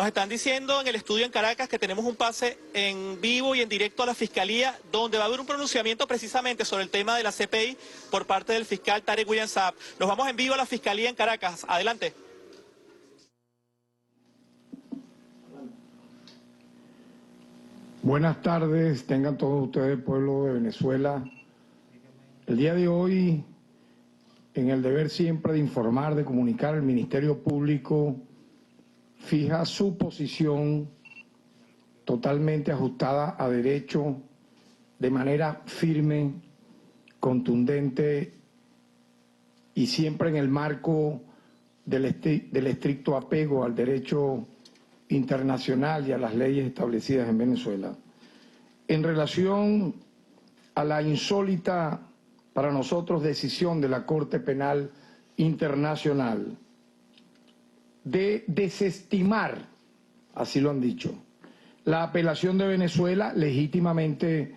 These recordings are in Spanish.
están diciendo en el estudio en Caracas que tenemos un pase en vivo y en directo a la Fiscalía, donde va a haber un pronunciamiento precisamente sobre el tema de la CPI por parte del fiscal Tarek William Saab. Nos vamos en vivo a la Fiscalía en Caracas. Adelante. Buenas tardes, tengan todos ustedes, pueblo de Venezuela. El día de hoy, en el deber siempre de informar, de comunicar, el Ministerio Público fija su posición totalmente ajustada a derecho, de manera firme, contundente y siempre en el marco del estricto apego al derecho internacional y a las leyes establecidas en Venezuela. En relación a la insólita para nosotros decisión de la Corte Penal Internacional de desestimar, así lo han dicho, la apelación de Venezuela legítimamente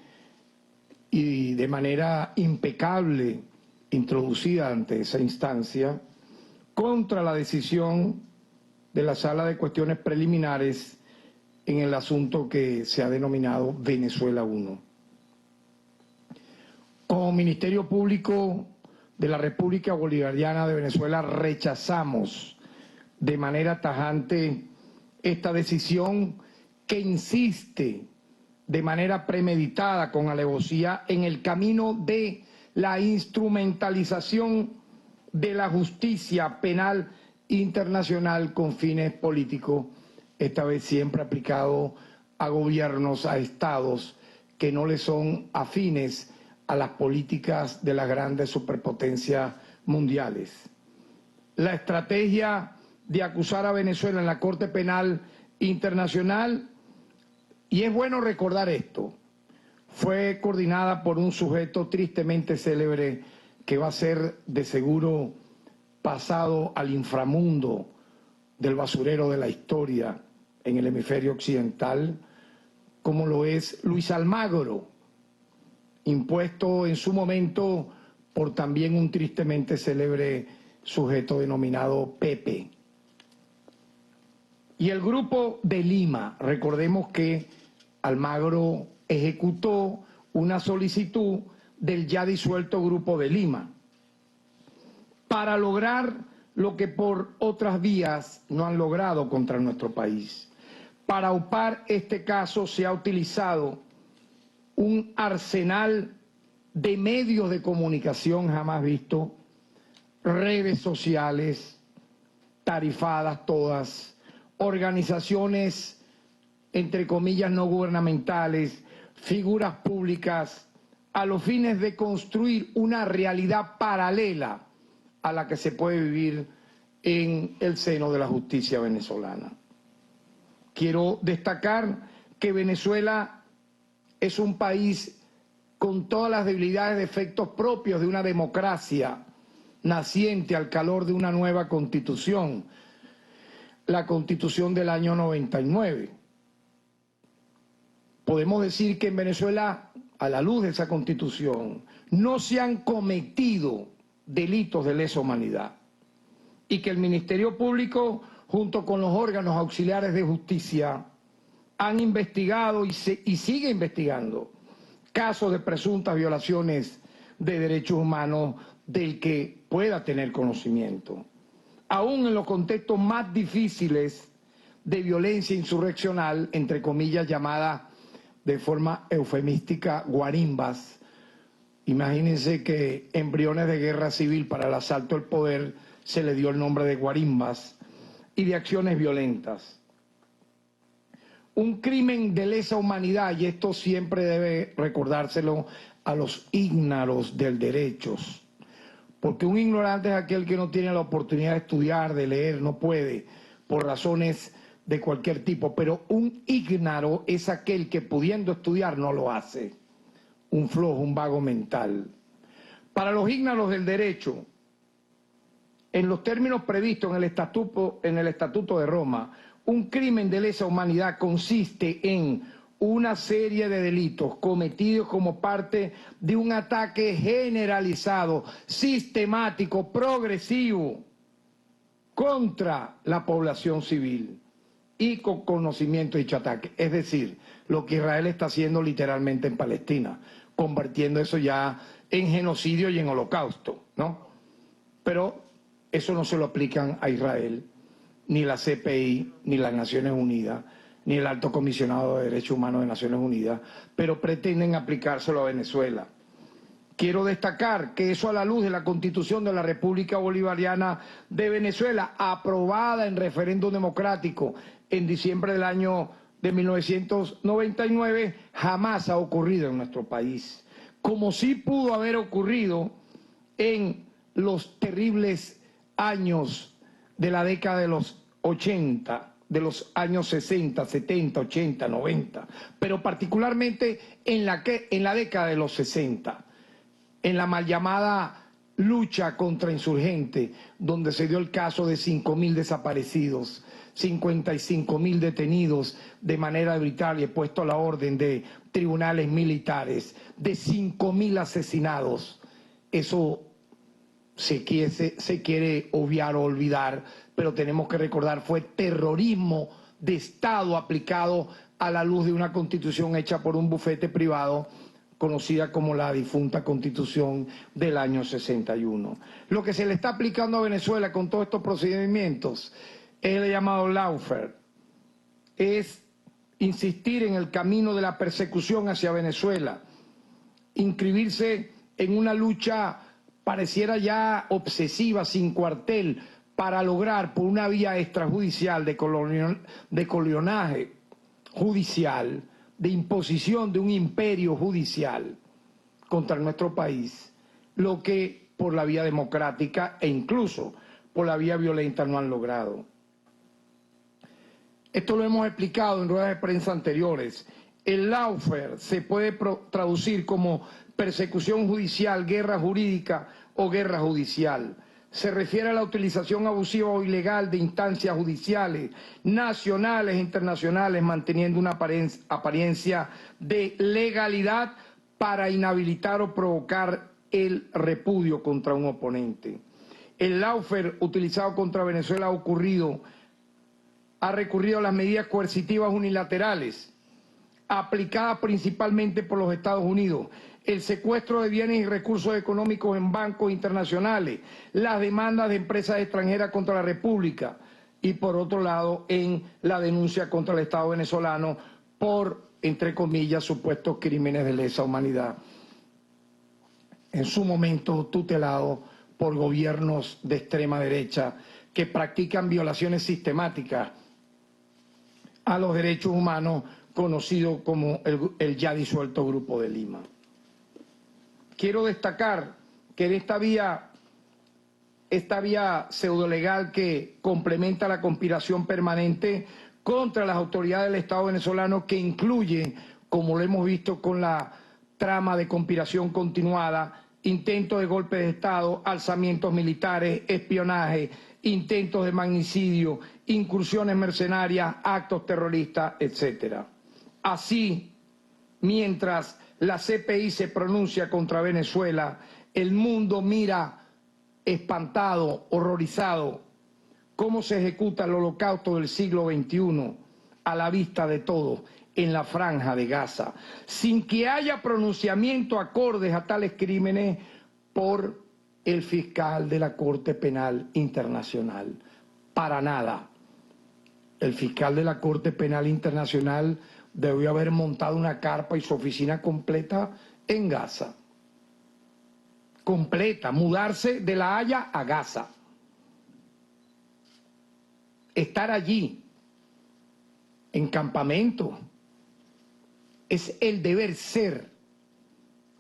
y de manera impecable introducida ante esa instancia contra la decisión de la Sala de Cuestiones Preliminares en el asunto que se ha denominado Venezuela 1. Como Ministerio Público de la República Bolivariana de Venezuela rechazamos de manera tajante esta decisión que insiste de manera premeditada, con alevosía, en el camino de la instrumentalización de la justicia penal internacional con fines políticos, esta vez siempre aplicado a gobiernos, a estados que no le son afines a las políticas de las grandes superpotencias mundiales. La estrategia de acusar a Venezuela en la Corte Penal Internacional, y es bueno recordar esto, fue coordinada por un sujeto tristemente célebre que va a ser de seguro pasado al inframundo del basurero de la historia en el hemisferio occidental, como lo es Luis Almagro, impuesto en su momento por también un tristemente célebre sujeto denominado Pepe. Y el Grupo de Lima, recordemos que Almagro ejecutó una solicitud del ya disuelto Grupo de Lima para lograr lo que por otras vías no han logrado contra nuestro país. Para aupar este caso se ha utilizado un arsenal de medios de comunicación jamás visto, redes sociales, tarifadas todas, organizaciones, entre comillas, no gubernamentales, figuras públicas, a los fines de construir una realidad paralela a la que se puede vivir en el seno de la justicia venezolana. Quiero destacar que Venezuela es un país con todas las debilidades y defectos propios de una democracia naciente al calor de una nueva constitución, la Constitución del año 99. Podemos decir que en Venezuela, a la luz de esa Constitución, no se han cometido delitos de lesa humanidad y que el Ministerio Público, junto con los órganos auxiliares de justicia, han investigado y sigue investigando casos de presuntas violaciones de derechos humanos del que pueda tener conocimiento. Aún en los contextos más difíciles de violencia insurreccional, entre comillas llamada de forma eufemística guarimbas. Imagínense que embriones de guerra civil para el asalto al poder se le dio el nombre de guarimbas, y de acciones violentas. Un crimen de lesa humanidad, y esto siempre debe recordárselo a los ígnaros del derecho, porque un ignorante es aquel que no tiene la oportunidad de estudiar, de leer, no puede, por razones de cualquier tipo, pero un ígnaro es aquel que pudiendo estudiar no lo hace, un flojo, un vago mental. Para los ígnaros del derecho, en los términos previstos en el Estatuto de Roma, un crimen de lesa humanidad consiste en una serie de delitos cometidos como parte de un ataque generalizado, sistemático, progresivo contra la población civil y con conocimiento de dicho ataque. Es decir, lo que Israel está haciendo literalmente en Palestina, convirtiendo eso ya en genocidio y en holocausto, ¿no? Pero eso no se lo aplican a Israel, ni la CPI, ni las Naciones Unidas, ni el Alto Comisionado de Derechos Humanos de Naciones Unidas, pero pretenden aplicárselo a Venezuela. Quiero destacar que eso a la luz de la Constitución de la República Bolivariana de Venezuela, aprobada en referéndum democrático en diciembre del año de 1999, jamás ha ocurrido en nuestro país. Como sí pudo haber ocurrido en los terribles años de la década de los 80, de los años 60, 70, 80, 90, pero particularmente en la década de los 60, en la mal llamada lucha contra insurgentes, donde se dio el caso de 5.000 desaparecidos, 55.000 detenidos de manera arbitraria, puesto a la orden de tribunales militares, de 5.000 asesinados. Eso se quiere obviar o olvidar, pero tenemos que recordar, fue terrorismo de Estado aplicado a la luz de una constitución hecha por un bufete privado, conocida como la difunta Constitución del año 61. Lo que se le está aplicando a Venezuela con todos estos procedimientos es el llamado lawfare, es insistir en el camino de la persecución hacia Venezuela, inscribirse en una lucha pareciera ya obsesiva, sin cuartel, para lograr por una vía extrajudicial de colionaje judicial, de imposición de un imperio judicial contra nuestro país, lo que por la vía democrática e incluso por la vía violenta no han logrado. Esto lo hemos explicado en ruedas de prensa anteriores. El lawfare se puede traducir como persecución judicial, guerra jurídica o guerra judicial. Se refiere a la utilización abusiva o ilegal de instancias judiciales, nacionales e internacionales, manteniendo una apariencia de legalidad para inhabilitar o provocar el repudio contra un oponente. El lawfare utilizado contra Venezuela ha recurrido a las medidas coercitivas unilaterales, aplicadas principalmente por los Estados Unidos, el secuestro de bienes y recursos económicos en bancos internacionales, las demandas de empresas extranjeras contra la República y, por otro lado, en la denuncia contra el Estado venezolano por, entre comillas, supuestos crímenes de lesa humanidad, en su momento tutelado por gobiernos de extrema derecha que practican violaciones sistemáticas a los derechos humanos, conocido como el ya disuelto Grupo de Lima. Quiero destacar que en esta vía pseudolegal que complementa la conspiración permanente contra las autoridades del Estado venezolano, que incluye, como lo hemos visto con la trama de conspiración continuada, intentos de golpe de Estado, alzamientos militares, espionaje, intentos de magnicidio, incursiones mercenarias, actos terroristas, etc. Así, mientras la CPI se pronuncia contra Venezuela, el mundo mira espantado, horrorizado, cómo se ejecuta el holocausto del siglo XXI a la vista de todos en la Franja de Gaza, sin que haya pronunciamiento acordes a tales crímenes por el fiscal de la Corte Penal Internacional. Para nada. El fiscal de la Corte Penal Internacional debió haber montado una carpa y su oficina completa en Gaza. Completa, mudarse de La Haya a Gaza. Estar allí, en campamento, es el deber ser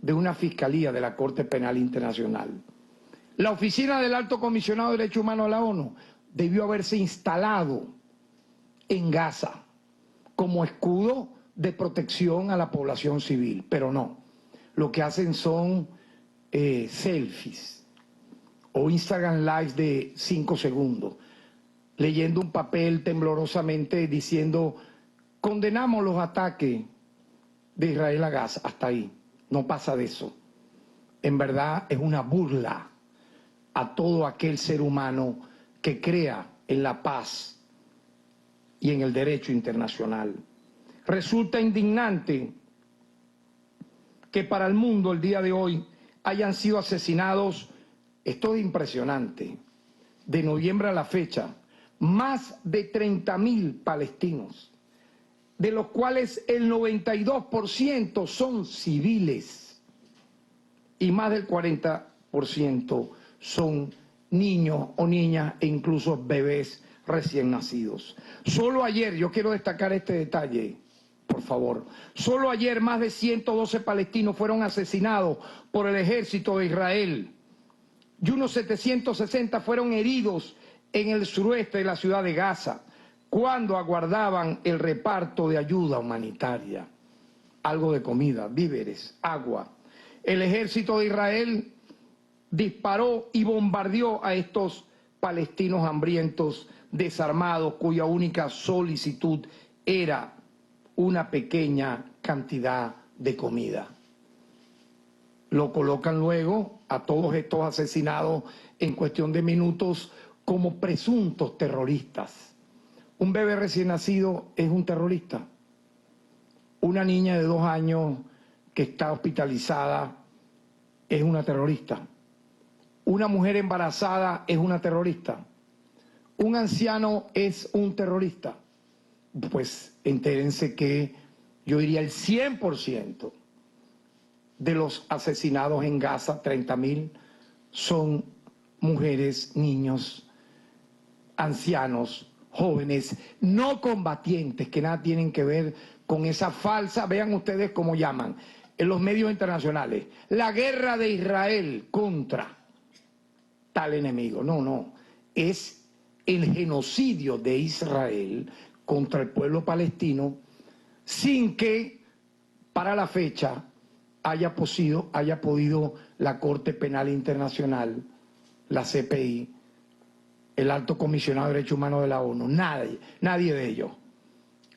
de una fiscalía de la Corte Penal Internacional. La oficina del Alto Comisionado de Derechos Humanos de la ONU debió haberse instalado en Gaza como escudo de protección a la población civil, pero no. Lo que hacen son selfies o Instagram Lives de 5 segundos, leyendo un papel temblorosamente diciendo condenamos los ataques de Israel a Gaza. Hasta ahí, no pasa de eso. En verdad es una burla a todo aquel ser humano que crea en la paz y en el derecho internacional. Resulta indignante que para el mundo el día de hoy hayan sido asesinados, esto es impresionante, de noviembre a la fecha, más de 30.000 palestinos, de los cuales el 92% son civiles y más del 40% son niños o niñas e incluso bebés recién nacidos. Solo ayer, yo quiero destacar este detalle, por favor, solo ayer más de 112 palestinos fueron asesinados por el ejército de Israel y unos 760 fueron heridos en el suroeste de la ciudad de Gaza cuando aguardaban el reparto de ayuda humanitaria, algo de comida, víveres, agua. El ejército de Israel disparó y bombardeó a estos palestinos hambrientos, desarmados, cuya única solicitud era una pequeña cantidad de comida. Lo colocan luego a todos estos asesinados en cuestión de minutos como presuntos terroristas. Un bebé recién nacido es un terrorista. Una niña de 2 años que está hospitalizada es una terrorista. Una mujer embarazada es una terrorista. Un anciano es un terrorista. Pues entérense que yo diría el 100% de los asesinados en Gaza, 30.000, son mujeres, niños, ancianos, jóvenes, no combatientes, que nada tienen que ver con esa falsa, vean ustedes cómo llaman, en los medios internacionales, la guerra de Israel contra tal enemigo. No, no, es el genocidio de Israel contra el pueblo palestino, sin que para la fecha haya podido la Corte Penal Internacional, la CPI, el Alto Comisionado de Derechos Humanos de la ONU, nadie de ellos,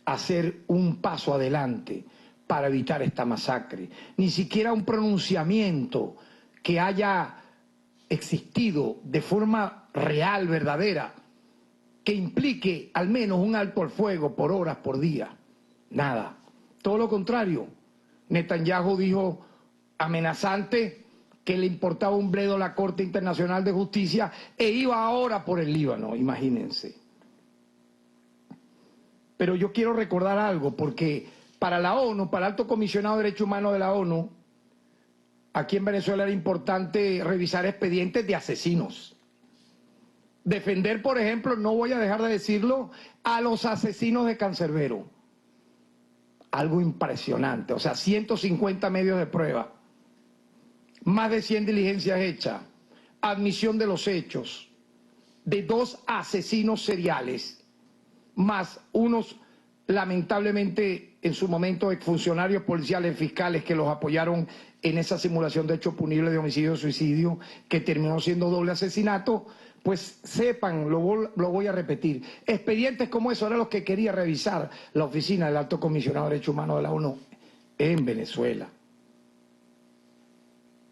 hacer un paso adelante para evitar esta masacre. Ni siquiera un pronunciamiento que haya existido de forma real, verdadera, que implique al menos un alto al fuego por horas, por día. Nada. Todo lo contrario. Netanyahu dijo amenazante que le importaba un bledo a la Corte Internacional de Justicia e iba ahora por el Líbano, imagínense. Pero yo quiero recordar algo, porque para la ONU, para el Alto Comisionado de Derechos Humanos de la ONU, aquí en Venezuela era importante revisar expedientes de asesinos. Defender, por ejemplo, no voy a dejar de decirlo, a los asesinos de Cancerbero. Algo impresionante, o sea, 150 medios de prueba, más de 100 diligencias hechas, admisión de los hechos, de 2 asesinos seriales, más unos, lamentablemente, en su momento, exfuncionarios policiales, fiscales, que los apoyaron en esa simulación de hecho punible de homicidio-suicidio, que terminó siendo doble asesinato. Pues sepan, lo voy a repetir, expedientes como esos eran los que quería revisar la oficina del Alto Comisionado de Derechos Humanos de la ONU en Venezuela.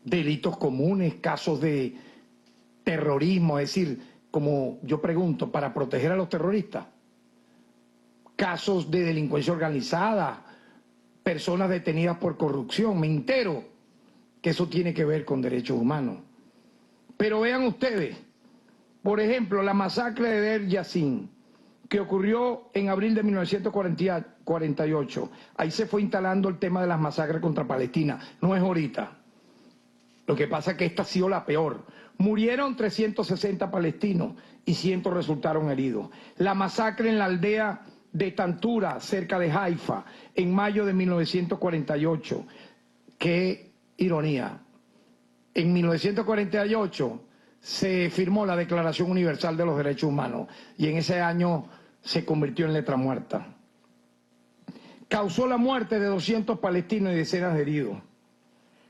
Delitos comunes, casos de terrorismo, es decir, como yo pregunto, para proteger a los terroristas, casos de delincuencia organizada, personas detenidas por corrupción, me entero que eso tiene que ver con derechos humanos. Pero vean ustedes, por ejemplo, la masacre de Deir Yassin, que ocurrió en abril de 1948. Ahí se fue instalando el tema de las masacres contra Palestina. No es ahorita. Lo que pasa es que esta ha sido la peor. Murieron 360 palestinos y 100 resultaron heridos. La masacre en la aldea de Tantura, cerca de Haifa, en mayo de 1948. Qué ironía. En 1948... se firmó la Declaración Universal de los Derechos Humanos y en ese año se convirtió en letra muerta. Causó la muerte de 200 palestinos y decenas de heridos.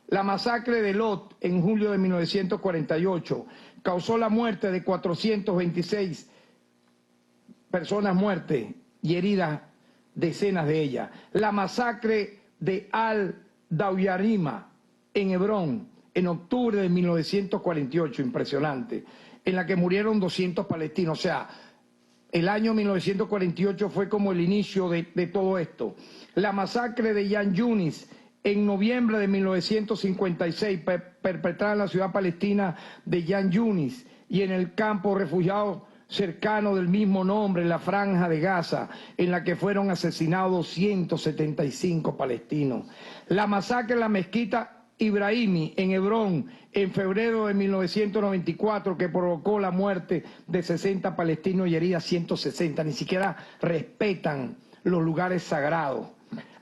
La masacre de Lot en julio de 1948 causó la muerte de 426 personas muertas y heridas decenas de ellas. La masacre de Al-Dawyarima en Hebrón en octubre de 1948, impresionante, en la que murieron 200 palestinos. O sea, El año 1948 fue como el inicio de todo esto. La masacre de Khan Yunis en noviembre de 1956, perpetrada en la ciudad palestina de Khan Yunis y en el campo refugiado cercano del mismo nombre, en la Franja de Gaza, en la que fueron asesinados 275 palestinos. La masacre en la mezquita Ibrahimi en Hebrón en febrero de 1994, que provocó la muerte de 60 palestinos y heridas 160. Ni siquiera respetan los lugares sagrados.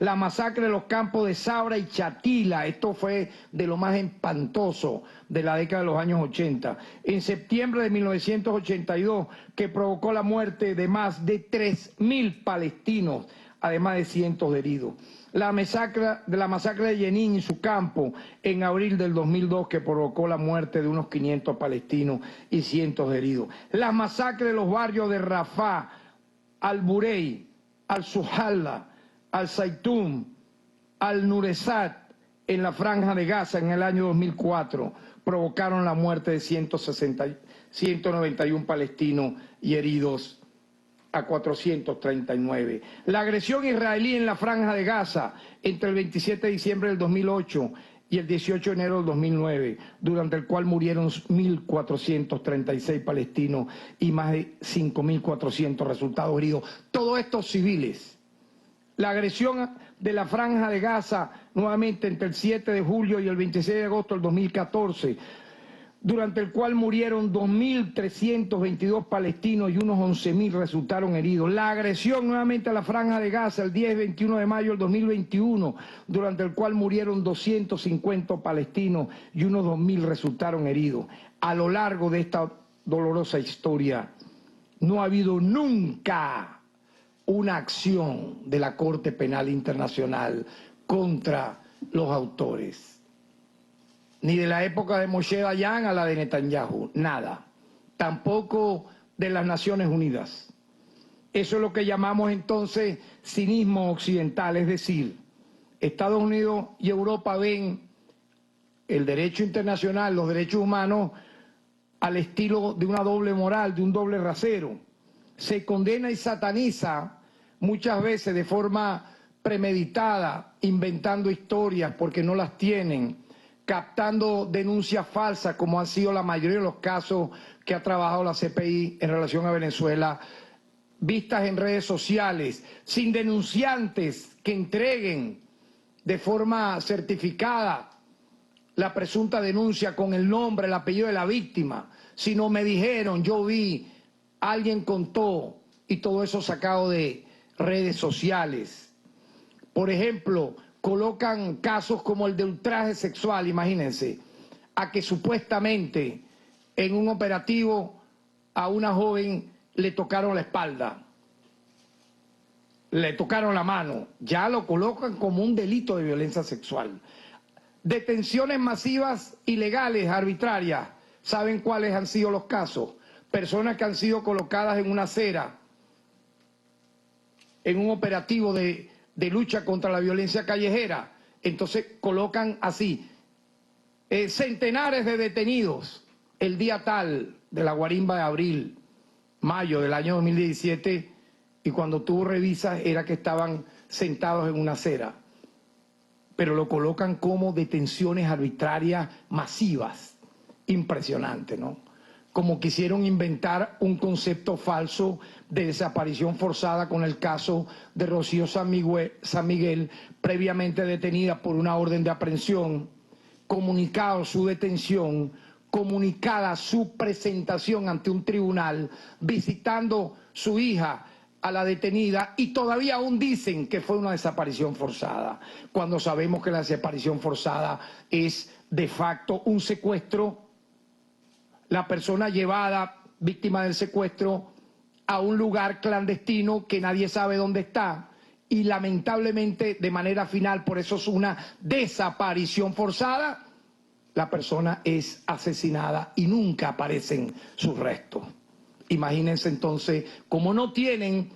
La masacre de los campos de Sabra y Chatila, esto fue de lo más espantoso de la década de los años 80. En septiembre de 1982, que provocó la muerte de más de 3.000 palestinos, además de cientos de heridos. La masacre de Jenin y su campo en abril del 2002, que provocó la muerte de unos 500 palestinos y cientos de heridos. La masacre de los barrios de Rafah, Al-Burey, Al-Suhalla, Al-Zaytún, Al-Nuresat, en la Franja de Gaza en el año 2004, provocaron la muerte de 191 palestinos y heridos a 439. La agresión israelí en la Franja de Gaza entre el 27 de diciembre del 2008 y el 18 de enero del 2009, durante el cual murieron 1.436 palestinos y más de 5.400 resultados heridos. Todos estos civiles. La agresión de la Franja de Gaza nuevamente entre el 7 de julio y el 26 de agosto del 2014, durante el cual murieron 2.322 palestinos y unos 11.000 resultaron heridos. La agresión nuevamente a la Franja de Gaza el 10 y 21 de mayo del 2021, durante el cual murieron 250 palestinos y unos 2.000 resultaron heridos. A lo largo de esta dolorosa historia no ha habido nunca una acción de la Corte Penal Internacional contra los autores. Ni de la época de Moshe Dayan a la de Netanyahu, nada. Tampoco de las Naciones Unidas. Eso es lo que llamamos entonces cinismo occidental, es decir, Estados Unidos y Europa ven el derecho internacional, los derechos humanos, al estilo de una doble moral, de un doble rasero. Se condena y sataniza muchas veces de forma premeditada, inventando historias porque no las tienen, captando denuncias falsas, como han sido la mayoría de los casos que ha trabajado la CPI en relación a Venezuela, vistas en redes sociales, sin denunciantes que entreguen de forma certificada la presunta denuncia con el nombre, el apellido de la víctima, sino me dijeron, yo vi, alguien contó, y todo eso sacado de redes sociales. Por ejemplo, colocan casos como el de ultraje sexual, imagínense, a que supuestamente en un operativo a una joven le tocaron la espalda, le tocaron la mano, ya lo colocan como un delito de violencia sexual. Detenciones masivas ilegales, arbitrarias, ¿saben cuáles han sido los casos? Personas que han sido colocadas en una acera, en un operativo de lucha contra la violencia callejera, entonces colocan así, centenares de detenidos el día tal de la guarimba de abril, mayo del año 2017, y cuando tú revisas era que estaban sentados en una acera, pero lo colocan como detenciones arbitrarias masivas, impresionante, ¿no? Como quisieron inventar un concepto falso de desaparición forzada con el caso de Rocío San Miguel, previamente detenida por una orden de aprehensión, comunicado su detención, comunicada su presentación ante un tribunal, visitando su hija a la detenida, y todavía aún dicen que fue una desaparición forzada, cuando sabemos que la desaparición forzada es de facto un secuestro. La persona llevada, víctima del secuestro, a un lugar clandestino que nadie sabe dónde está, y lamentablemente de manera final, por eso es una desaparición forzada, la persona es asesinada y nunca aparecen sus restos. Imagínense entonces, como no tienen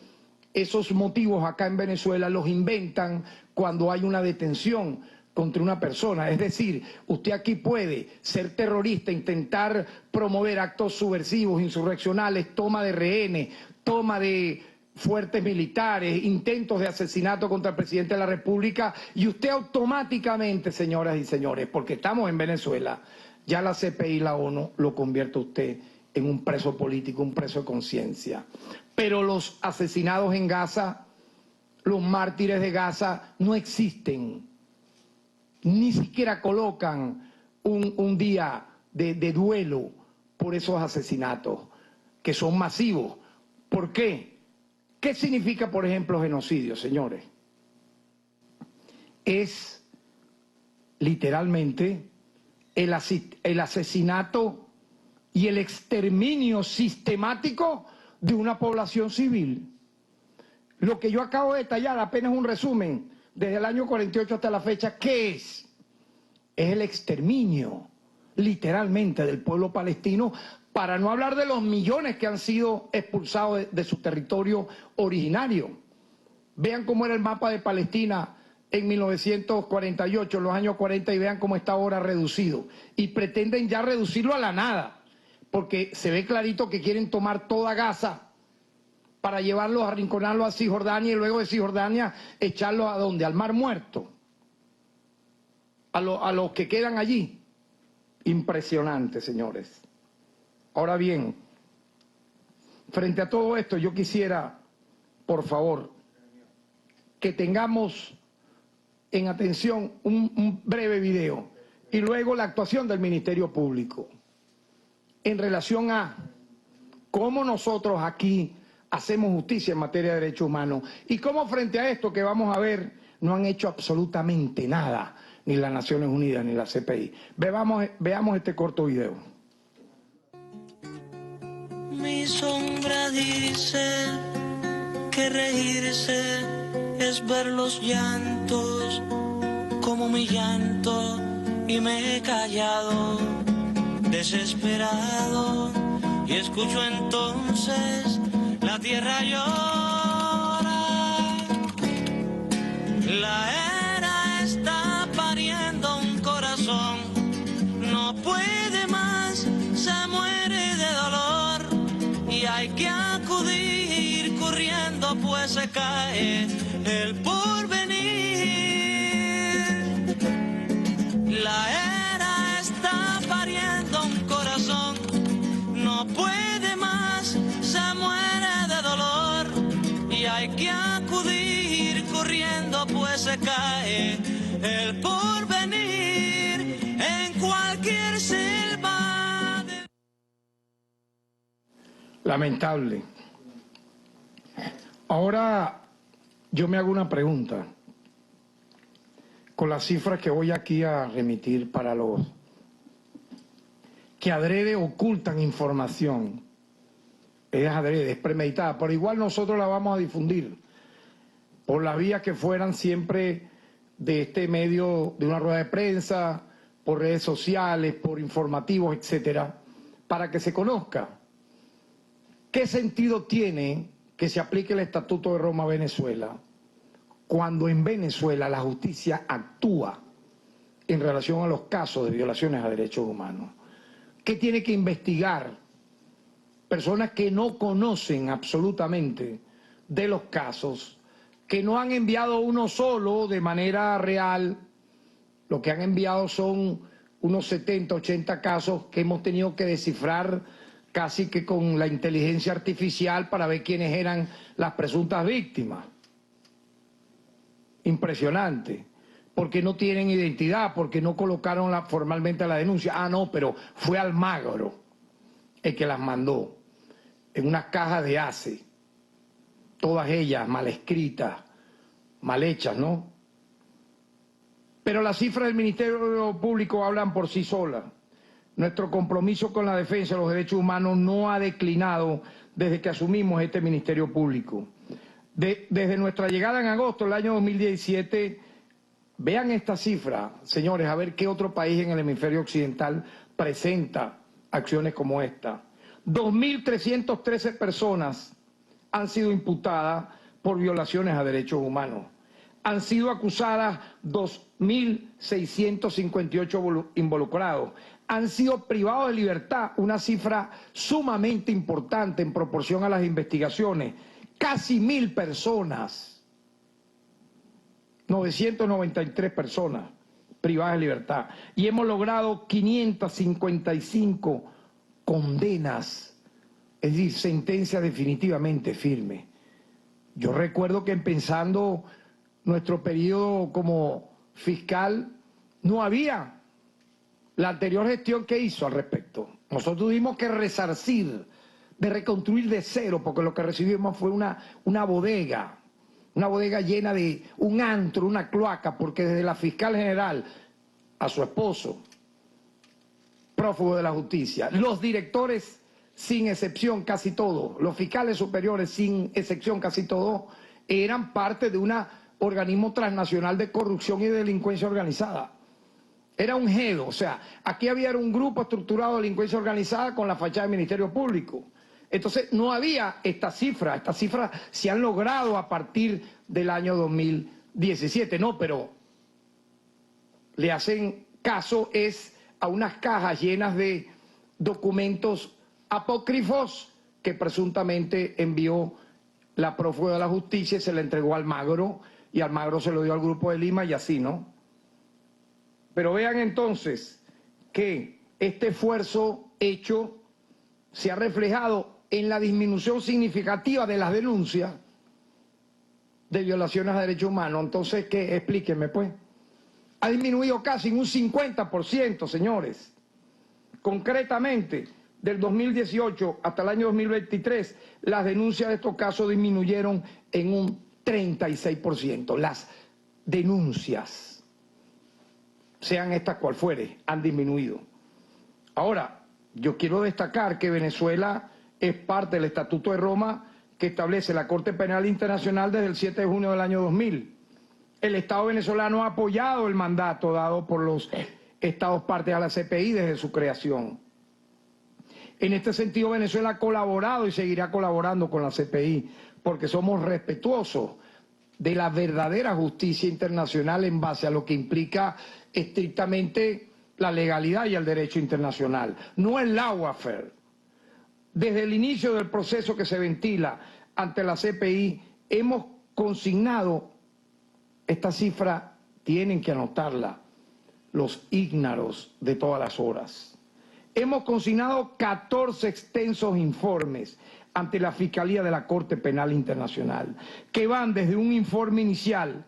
esos motivos acá en Venezuela, los inventan cuando hay una detención contra una persona. Es decir, usted aquí puede ser terrorista, intentar promover actos subversivos, insurreccionales, toma de rehenes, toma de fuertes militares, intentos de asesinato contra el presidente de la República, y usted automáticamente, señoras y señores, porque estamos en Venezuela, ya la CPI y la ONU lo convierte a usted en un preso político, un preso de conciencia. Pero los asesinados en Gaza, los mártires de Gaza no existen, ni siquiera colocan un día de duelo por esos asesinatos, que son masivos. ¿Por qué? ¿Qué significa, por ejemplo, genocidio, señores? Es literalmente el asesinato y el exterminio sistemático de una población civil. Lo que yo acabo de detallar, apenas un resumen, desde el año 48 hasta la fecha, ¿qué es? Es el exterminio, literalmente, del pueblo palestino, para no hablar de los millones que han sido expulsados de su territorio originario. Vean cómo era el mapa de Palestina en 1948, en los años 40, y vean cómo está ahora reducido. Y pretenden ya reducirlo a la nada, porque se ve clarito que quieren tomar toda Gaza para llevarlos, arrinconarlos a Cisjordania, y luego de Cisjordania echarlos ¿a dónde? Al Mar Muerto, a los que quedan allí. Impresionante, señores. Ahora bien, frente a todo esto, yo quisiera, por favor, que tengamos en atención un breve video y luego la actuación del Ministerio Público en relación a cómo nosotros aquí hacemos justicia en materia de derechos humanos y cómo frente a esto que vamos a ver no han hecho absolutamente nada, ni las Naciones Unidas ni la CPI. Veamos este corto video. Mi sombra dice que reírse es ver los llantos como mi llanto, y me he callado, desesperado, y escucho entonces la tierra llora. La era está pariendo un corazón, no puede más, se muere de dolor, y hay que acudir corriendo, pues se cae el porvenir. La era está pariendo un corazón, no puede más, se muere de dolor, y hay que acudir corriendo, pues se cae el porvenir en cualquier selva. Lamentable. Ahora yo me hago una pregunta. Con las cifras que voy aquí a remitir para los que adrede ocultan información, es adrede, es premeditada, pero igual nosotros la vamos a difundir por las vías que fueran, siempre de este medio, de una rueda de prensa, por redes sociales, por informativos, etcétera, para que se conozca. ¿Qué sentido tiene que se aplique el Estatuto de Roma a Venezuela cuando en Venezuela la justicia actúa en relación a los casos de violaciones a derechos humanos? ¿Qué tiene que investigar personas que no conocen absolutamente de los casos, que no han enviado uno solo de manera real? Lo que han enviado son unos 70, 80 casos que hemos tenido que descifrar casi que con la inteligencia artificial para ver quiénes eran las presuntas víctimas. Impresionante, porque no tienen identidad, porque no colocaron formalmente la denuncia. Ah, no, pero fue Almagro el que las mandó en unas cajas de ACE, todas ellas mal escritas, mal hechas, ¿no? Pero las cifras del Ministerio Público hablan por sí solas. Nuestro compromiso con la defensa de los derechos humanos no ha declinado desde que asumimos este Ministerio Público. Desde nuestra llegada en agosto del año 2017, vean esta cifra, señores, a ver qué otro país en el hemisferio occidental presenta acciones como esta. 2.313 personas han sido imputadas por violaciones a derechos humanos. Han sido acusadas 2.658 involucrados. Han sido privados de libertad, una cifra sumamente importante en proporción a las investigaciones. Casi 1.000 personas, 993 personas privadas de libertad. Y hemos logrado 555 condenas, es decir, sentencias definitivamente firmes. Yo recuerdo que empezando nuestro periodo como fiscal, no había la anterior gestión que hizo al respecto. Nosotros tuvimos que resarcir, de reconstruir de cero, porque lo que recibimos fue una bodega llena de un antro, una cloaca, porque desde la fiscal general a su esposo, prófugo de la justicia, los directores sin excepción casi todos, los fiscales superiores sin excepción casi todos, eran parte de un organismo transnacional de corrupción y delincuencia organizada. Era un GEDO, o sea, aquí había un grupo estructurado de delincuencia organizada con la fachada del Ministerio Público. Entonces no había estas cifras se han logrado a partir del año 2017, no, pero le hacen caso es a unas cajas llenas de documentos apócrifos que presuntamente envió la prófuga de la justicia y se le entregó a Almagro, y Almagro se lo dio al Grupo de Lima y así, ¿no? Pero vean entonces que este esfuerzo hecho se ha reflejado en la disminución significativa de las denuncias de violaciones a derechos humanos. Entonces, ¿qué? Explíquenme, pues. Ha disminuido casi en un 50%, señores. Concretamente, del 2018 hasta el año 2023, las denuncias de estos casos disminuyeron en un 36%. Las denuncias, sean estas cual fuere, han disminuido. Ahora, yo quiero destacar que Venezuela es parte del Estatuto de Roma que establece la Corte Penal Internacional desde el 7 de junio del año 2000. El Estado venezolano ha apoyado el mandato dado por los Estados partes a la CPI desde su creación. En este sentido, Venezuela ha colaborado y seguirá colaborando con la CPI porque somos respetuosos de la verdadera justicia internacional en base a lo que implica estrictamente la legalidad y el derecho internacional, no el lawfare. Desde el inicio del proceso que se ventila ante la CPI, hemos consignado, esta cifra tienen que anotarla, los ígnaros de todas las horas. Hemos consignado 14 extensos informes ante la Fiscalía de la Corte Penal Internacional, que van desde un informe inicial,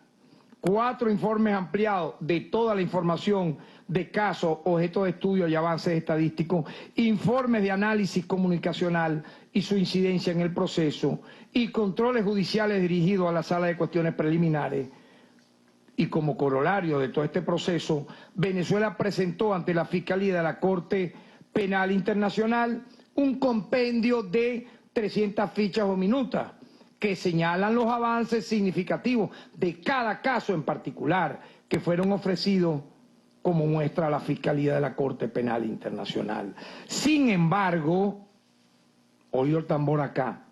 4 informes ampliados de toda la información de casos, objeto de estudio y avances estadísticos, informes de análisis comunicacional y su incidencia en el proceso, y controles judiciales dirigidos a la Sala de Cuestiones Preliminares. Y como corolario de todo este proceso, Venezuela presentó ante la Fiscalía de la Corte Penal Internacional un compendio de 300 fichas o minutas que señalan los avances significativos de cada caso en particular que fueron ofrecidos como muestra a la Fiscalía de la Corte Penal Internacional. Sin embargo, oído el tambor acá,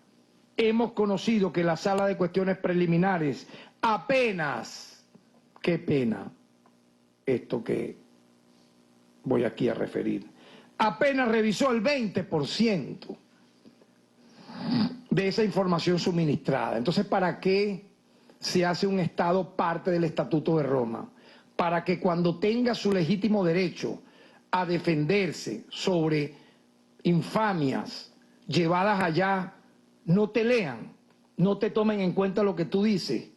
hemos conocido que la Sala de Cuestiones Preliminares apenas, qué pena esto que voy aquí a referir, apenas revisó el 20% de esa información suministrada. Entonces, ¿para qué se hace un Estado parte del Estatuto de Roma? Para que cuando tenga su legítimo derecho a defenderse sobre infamias llevadas allá, no te lean, no te tomen en cuenta lo que tú dices,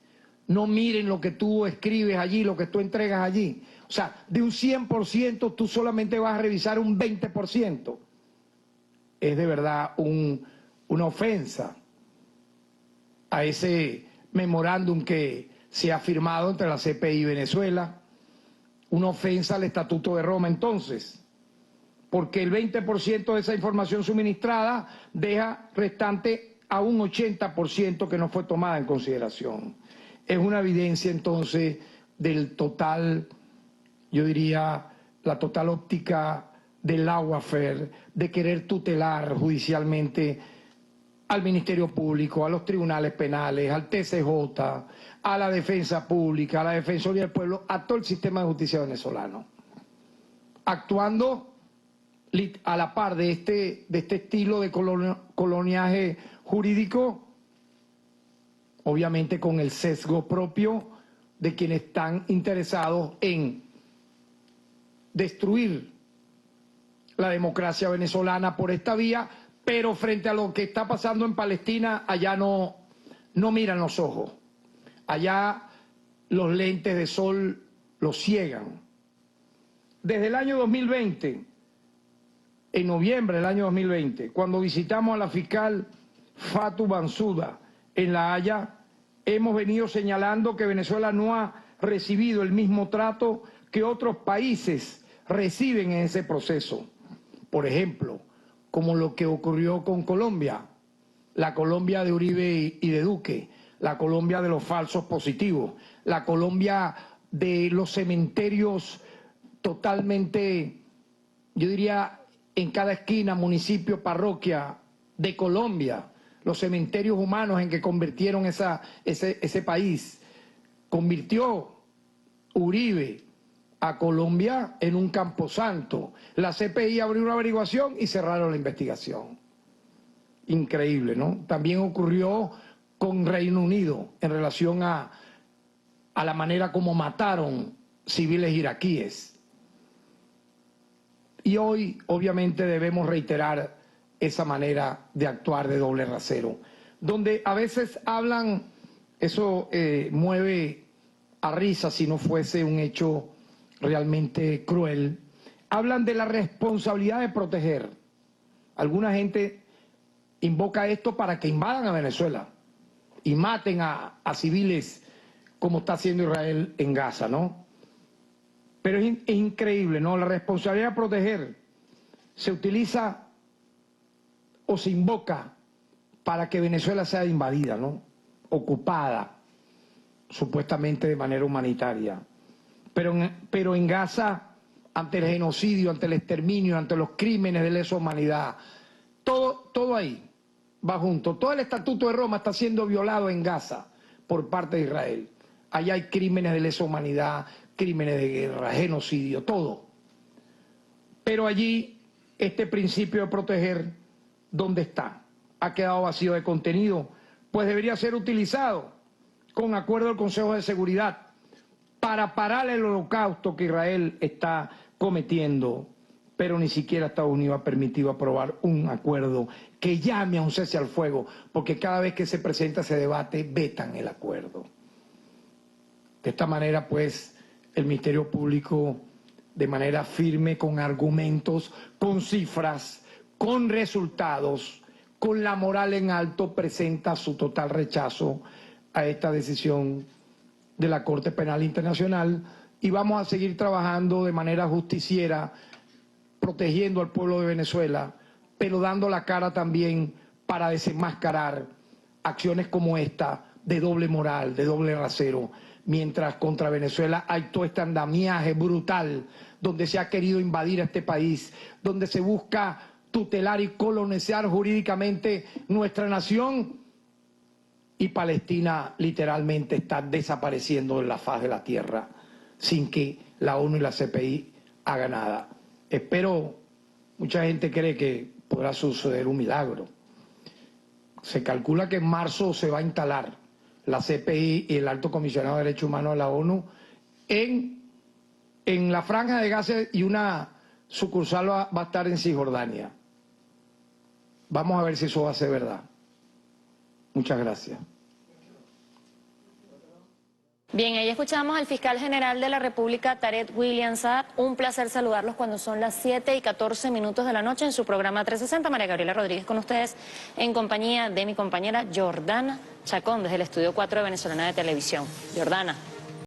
no miren lo que tú escribes allí, lo que tú entregas allí. O sea, de un 100% tú solamente vas a revisar un 20%. Es de verdad una ofensa a ese memorándum que se ha firmado entre la CPI y Venezuela, una ofensa al Estatuto de Roma entonces, porque el 20% de esa información suministrada deja restante a un 80% que no fue tomada en consideración. Es una evidencia entonces del total, yo diría, la total óptica del lawfare, de querer tutelar judicialmente al Ministerio Público, a los tribunales penales, al TCJ, a la Defensa Pública, a la Defensoría del Pueblo, a todo el sistema de justicia venezolano, actuando a la par de este estilo de coloniaje jurídico, obviamente con el sesgo propio de quienes están interesados en destruir la democracia venezolana por esta vía, pero frente a lo que está pasando en Palestina, allá no miran los ojos. Allá los lentes de sol los ciegan. Desde el año 2020, en noviembre del año 2020, cuando visitamos a la fiscal Fatou Bensouda en La Haya, hemos venido señalando que Venezuela no ha recibido el mismo trato que otros países reciben en ese proceso. Por ejemplo, como lo que ocurrió con Colombia, la Colombia de Uribe y de Duque, la Colombia de los falsos positivos, la Colombia de los cementerios totalmente, yo diría, en cada esquina, municipio, parroquia de Colombia, los cementerios humanos en que convirtieron ese país. Convirtió Uribe a Colombia en un camposanto. La CPI abrió una averiguación y cerraron la investigación. Increíble, ¿no? También ocurrió con Reino Unido en relación a la manera como mataron civiles iraquíes. Y hoy, obviamente, debemos reiterar esa manera de actuar de doble rasero, donde a veces hablan, eso mueve a risa si no fuese un hecho realmente cruel, hablan de la responsabilidad de proteger. Alguna gente invoca esto para que invadan a Venezuela y maten a civiles como está haciendo Israel en Gaza, ¿no? Pero es increíble, ¿no? La responsabilidad de proteger se utiliza o se invoca para que Venezuela sea invadida, ¿no? Ocupada, supuestamente de manera humanitaria. Pero en Gaza, ante el genocidio, ante el exterminio, ante los crímenes de lesa humanidad, todo ahí va junto. Todo el Estatuto de Roma está siendo violado en Gaza por parte de Israel. Allá hay crímenes de lesa humanidad, crímenes de guerra, genocidio, todo. Pero allí, este principio de proteger, ¿dónde está? Ha quedado vacío de contenido, pues debería ser utilizado con acuerdo del Consejo de Seguridad para parar el holocausto que Israel está cometiendo, pero ni siquiera Estados Unidos ha permitido aprobar un acuerdo que llame a un cese al fuego, porque cada vez que se presenta ese debate, vetan el acuerdo. De esta manera, pues, el Ministerio Público, de manera firme, con argumentos, con cifras, con resultados, con la moral en alto, presenta su total rechazo a esta decisión de la Corte Penal Internacional, y vamos a seguir trabajando de manera justiciera, protegiendo al pueblo de Venezuela, pero dando la cara también para desenmascarar acciones como esta de doble moral, de doble rasero, mientras contra Venezuela hay todo este andamiaje brutal donde se ha querido invadir a este país, donde se busca tutelar y colonizar jurídicamente nuestra nación, y Palestina literalmente está desapareciendo de la faz de la tierra sin que la ONU y la CPI hagan nada. Mucha gente cree que podrá suceder un milagro. Se calcula que en marzo se va a instalar la CPI y el Alto Comisionado de Derechos Humanos de la ONU en la Franja de Gaza, y una sucursal va a estar en Cisjordania. Vamos a ver si eso va a ser verdad. Muchas gracias. Bien, ahí escuchamos al fiscal general de la República, Tarek William Saab. Un placer saludarlos cuando son las 7:14 de la noche en su programa 360. María Gabriela Rodríguez con ustedes en compañía de mi compañera Jordana Chacón desde el Estudio 4 de Venezolana de Televisión. Jordana.